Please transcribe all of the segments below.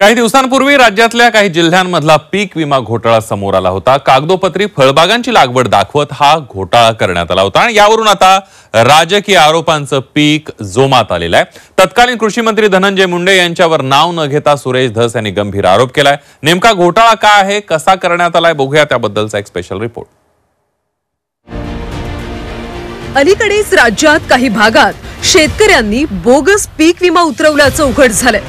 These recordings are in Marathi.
काही दिवसांपूर्वी राज्यातल्या काही जिल्ह्यांमधला पीक विमा घोटाळा समोर आला होता। कागदोपत्री फळबागांची लागवड दाखवत हा घोटाळा करण्यात आला होता आणि यावरून आता राजकीय आरोपांचं पीक जोमात आलेलं आहे। तत्कालीन कृषी मंत्री धनंजय मुंडे यांच्यावर नाव न घेता सुरेश धस यांनी गंभीर आरोप केलाय। नेमका घोटाळा काय आहे, कसा करण्यात आलाय, बघूया त्याबद्दलचा एक स्पेशल रिपोर्ट। अलीकडेच राज्यात काही भागात शेतकऱ्यांनी बोगस पीक विमा उतरवल्याचं उघड झालंय।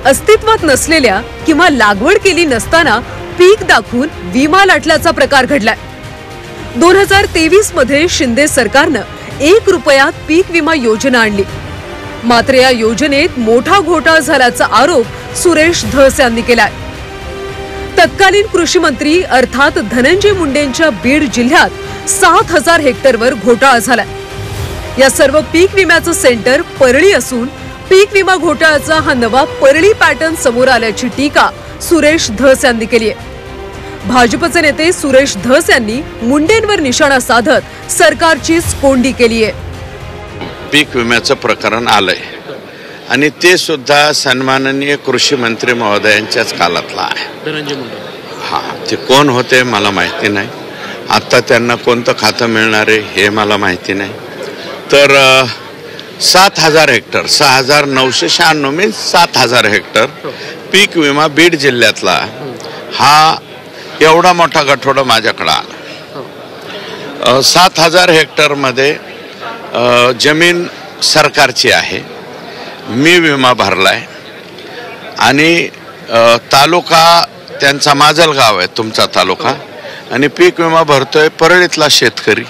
अस्तित्वात नसलेल्या किंवा लागवड केली नसताना पीक दाखवून विमा लाटल्याचा प्रकार घडलाय। 2023 मध्ये शिंदे सरकारनं 1 रुपयात पीक विमा योजना आणली, मात्र या योजनेत मोठा घोटाळा झाल्याचा आरोप सुरेश धस यांनी केलाय। तत्कालीन कृषी मंत्री अर्थात धनंजय मुंडेंच्या बीड जिल्ह्यात 7000 हेक्टरवर घोटाळा झालाय। या सर्व पीक विम्याचं सेंटर परळी असून पीक विमा घोटाळ्याचा हा नवा परळी पॅटर्न समोर आल्याची टीका सुरेश धस यांनी केली आहे। भाजपचे नेते सुरेश धस यांनी मुंडेंवर निशाणा साधत सरकारचीच कोंडी केली आहे। पीक विम्याचं प्रकरण आलंय आणि ते सुद्धा सन्माननीय कृषी मंत्री महोदयांच्याच काळातला आहे। धनंजय मुंडे ते कोण होते मला माहिती नाही, आता त्यांना कोणतं खातं मिळणार आहे हे मला माहिती नाही। तर 7000 हेक्टर 6996 मीन्स 7000 हेक्टर पीक विमा बीड जिल्ह्यातला हा एवढा मोठा गठोडा माझ्याकडे आला। 7000 हेक्टर मध्ये जमीन सरकारची आहे, मी विमा भरलाय आणि तालुका त्यांचा माजलगाव आहे, तुमचा तालुका, आणि पीक विमा भरतोय परळीतला शेतकरी।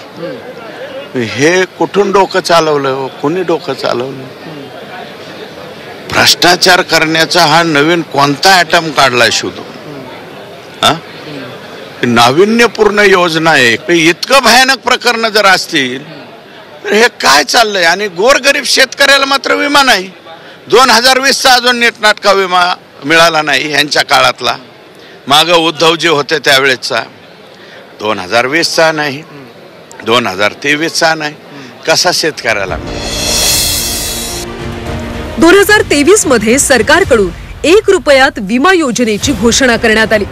हे कुठून डोकं चालवलं, कोणी डोकं चालवलं? भ्रष्टाचार करण्याचा हा नवीन कोणता ॲटम काढलाय शोधू? नाविन्यपूर्ण योजना आहे। इतकं भयानक प्रकरण जर असतील तर हे काय चाललंय? आणि गोरगरीब शेतकऱ्याला मात्र विमा नाही। 2020चा अजून नीटनाटका विमा मिळाला नाही यांच्या काळातला, मागं उद्धवजी होते त्यावेळेसचा, 2020चा नाही, 2023चा नाही, कसा शेतकऱ्याला? 2023 मध्ये सरकारकडून 1 रुपयात विमा योजनेची घोषणा करण्यात आली।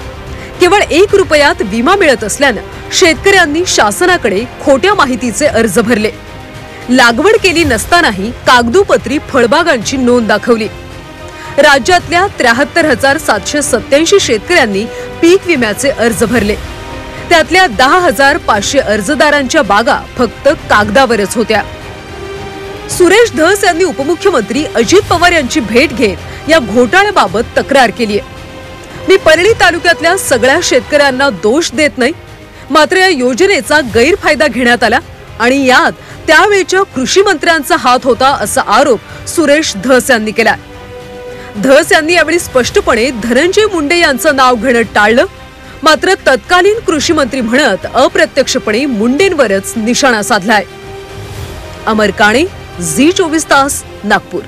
केवळ 1 रुपयात विमा मिळत असल्यानं शेतकऱ्यांनी शासनाकडे खोट्या माहितीचे अर्ज भरले। लागवड केली नसतानाही कागदोपत्री फळबागांची नोंद दाखवली। राज्यातल्या 73,787 शेतकऱ्यांनी पीक विम्याचे अर्ज भरले। त्यातल्या 10,500 अर्जदारांच्या बागा फक्त कागदावरच होत्या। सुरेश धस यांनी उपमुख्यमंत्री अजित पवार यांची भेट घेत या घोटाळ्याबाबत तक्रार केली आहे। मी परळी तालुक्यातल्या सगळ्या शेतकऱ्यांना दोष देत नाही, मात्र या योजनेचा गैरफायदा घेण्यात आला आणि यात त्यावेळच्या कृषी मंत्र्यांचा हात होता असा आरोप सुरेश धस यांनी केला। धस यांनी यावेळी स्पष्टपणे धनंजय मुंडे यांचं नाव घेणं टाळलं, मात्र तत्कालीन कृषी मंत्री म्हणत अप्रत्यक्षपणे मुंडेंवरच निशाणा साधलाय। अमर काणे, झी 24 तास, नागपूर।